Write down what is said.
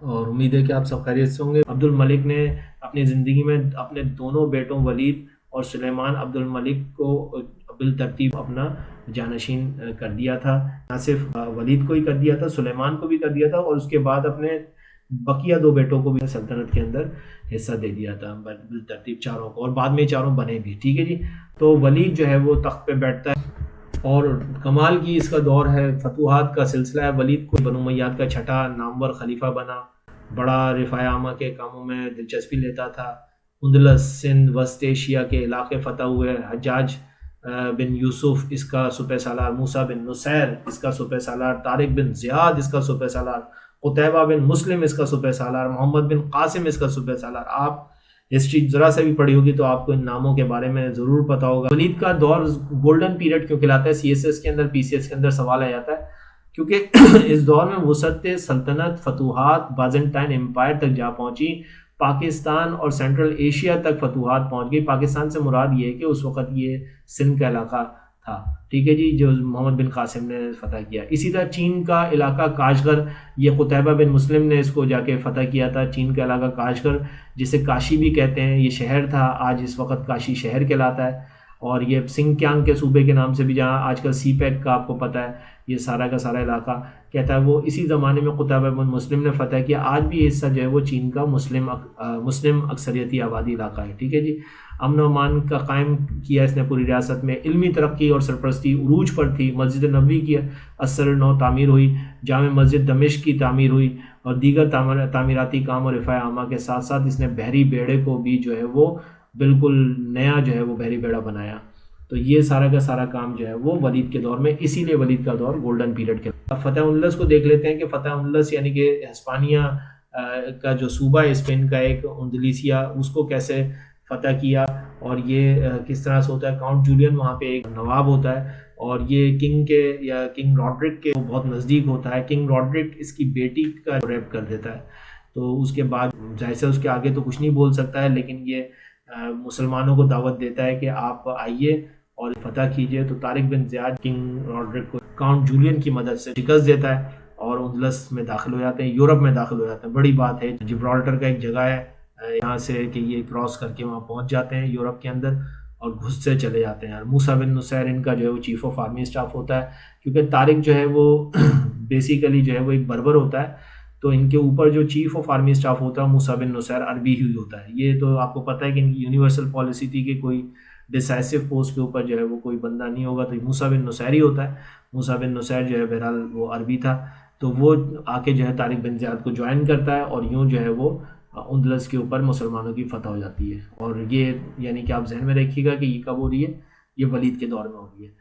اور امید ہے کہ آپ سب خیریت سے ہوں گے۔ عبد الملک نے اپنی زندگی میں اپنے دونوں بیٹوں ولید اور سلیمان عبد الملک کو بالترتیب اپنا جانشین کر دیا تھا۔ نہ صرف ولید کو ہی کر دیا تھا، سلیمان کو بھی کر دیا تھا، اور اس کے بعد اپنے بقیہ دو بیٹوں کو بھی سلطنت کے اندر حصہ دے دیا تھا بالترتیب چاروں کو، اور بعد میں چاروں بنے بھی، ٹھیک ہے جی۔ تو ولید جو ہے وہ تخت پہ بیٹھتا ہے، اور کمال کی اس کا دور ہے، فتوحات کا سلسلہ ہے۔ ولید کو بنو امیاد کا چھٹا نامور خلیفہ بنا، بڑا رفاع عامہ کے کاموں میں دلچسپی لیتا تھا۔ اندلس، سندھ، وسط ایشیا کے علاقے فتح ہوئے۔ حجاج بن یوسف اس کا سپہ سالار، موسیٰ بن نصیر اس کا سپہ سالار، طارق بن زیاد اس کا سپہ سالار، قتیبہ بن مسلم اس کا سپہ سالار، محمد بن قاسم اس کا سپہ سالار۔ آپ ہسٹری ذرا سے بھی پڑھی ہوگی تو آپ کو ان ناموں کے بارے میں ضرور پتا ہوگا۔ ولید کا دور گولڈن پیریڈ کیوں کہلاتا ہے؟ سی ایس ایس کے اندر، پی سی ایس کے اندر سوال آ جاتا ہے، کیونکہ اس دور میں وسعت سلطنت، فتوحات بازنٹائن امپائر تک جا پہنچی، پاکستان اور سینٹرل ایشیا تک فتوحات پہنچ گئی۔ پاکستان سے مراد یہ ہے کہ اس وقت یہ سندھ کا علاقہ تھا، ٹھیک ہے جی، جو محمد بن قاسم نے فتح کیا۔ اسی طرح چین کا علاقہ کاشغر، یہ قتیبہ بن مسلم نے اس کو جا کے فتح کیا تھا۔ چین کا علاقہ کاشغر، جسے کاشی بھی کہتے ہیں، یہ شہر تھا، آج اس وقت کاشی شہر کہلاتا ہے۔ اور یہ سنگ کیانگ کے صوبے کے نام سے بھی، جہاں آج کل سی پیک کا آپ کو پتہ ہے، یہ سارا کا سارا علاقہ کہتا ہے، وہ اسی زمانے میں قتیبہ بن مسلم نے فتح کیا۔ آج بھی یہ حصہ جو ہے وہ چین کا مسلم اکثریتی آبادی علاقہ ہے، ٹھیک ہے جی۔ امن و امان کا قائم کیا اس نے پوری ریاست میں، علمی ترقی اور سرپرستی عروج پر تھی۔ مسجد نبوی کی اثر نو تعمیر ہوئی، جامع مسجد دمشق کی تعمیر ہوئی، اور دیگر تعمیراتی کام اور رفاع عامہ کے ساتھ ساتھ اس نے بحری بیڑے کو بھی جو ہے وہ بالکل نیا جو ہے وہ بحری بیڑا بنایا۔ تو یہ سارا کا سارا کام جو ہے وہ ولید کے دور میں، اسی لیے ولید کا دور گولڈن پیریڈ کے۔ فتح اندلس کو دیکھ لیتے ہیں کہ فتح اندلس یعنی کہ ہسپانیہ کا جو صوبہ ہے اسپین کا ایک، اندلیسیا، اس کو کیسے فتح کیا، اور یہ کس طرح سے ہوتا ہے۔ کاؤنٹ جولین وہاں پہ ایک نواب ہوتا ہے، اور یہ کنگ کے یا کنگ راڈرک کے بہت نزدیک ہوتا ہے۔ کنگ راڈرک اس کی بیٹی کا ریپ کر دیتا ہے، تو اس کے بعد ظاہر سے اس کے آگے تو کچھ نہیں بول سکتا ہے، لیکن یہ مسلمانوں کو دعوت دیتا ہے کہ آپ آئیے اور فتح کیجئے۔ تو طارق بن زیاد کنگ راڈرک کو کاؤنٹ جولین کی مدد سے شکست دیتا ہے، اور اندلس میں داخل ہو جاتے ہیں، یورپ میں داخل ہو جاتے ہیں۔ بڑی بات ہے، جبرالٹر کا ایک جگہ ہے یہاں سے کہ یہ کراس کر کے وہاں پہنچ جاتے ہیں یورپ کے اندر، اور گھس سے چلے جاتے ہیں۔ موسیٰ بن نصیر ان کا جو ہے وہ چیف آف آرمی اسٹاف ہوتا ہے، کیونکہ طارق جو ہے وہ بیسیکلی جو ہے وہ ایک بربر ہوتا ہے، تو ان کے اوپر جو چیف آف آرمی اسٹاف ہوتا ہے موسیٰ بن نصیر عربی ہی ہوتا ہے۔ یہ تو آپ کو پتہ ہے کہ ان کی یونیورسل پالیسی تھی کہ کوئی ڈیسائسو پوسٹ کے اوپر جو ہے وہ کوئی بندہ نہیں ہوگا، تو موسیٰ بن نصیر ہی ہوتا ہے۔ موسیٰ بن نصیر جو ہے بہرحال وہ عربی تھا، تو وہ آ کے جو ہے طارق بن زیاد کو جوائن کرتا ہے، اور یوں جو ہے وہ اندلس کے اوپر مسلمانوں کی فتح ہو جاتی ہے۔ اور یہ یعنی کہ آپ ذہن میں رکھیے گا کہ یہ کب ہو رہی ہے، یہ ولید کے دور میں ہو رہی ہے۔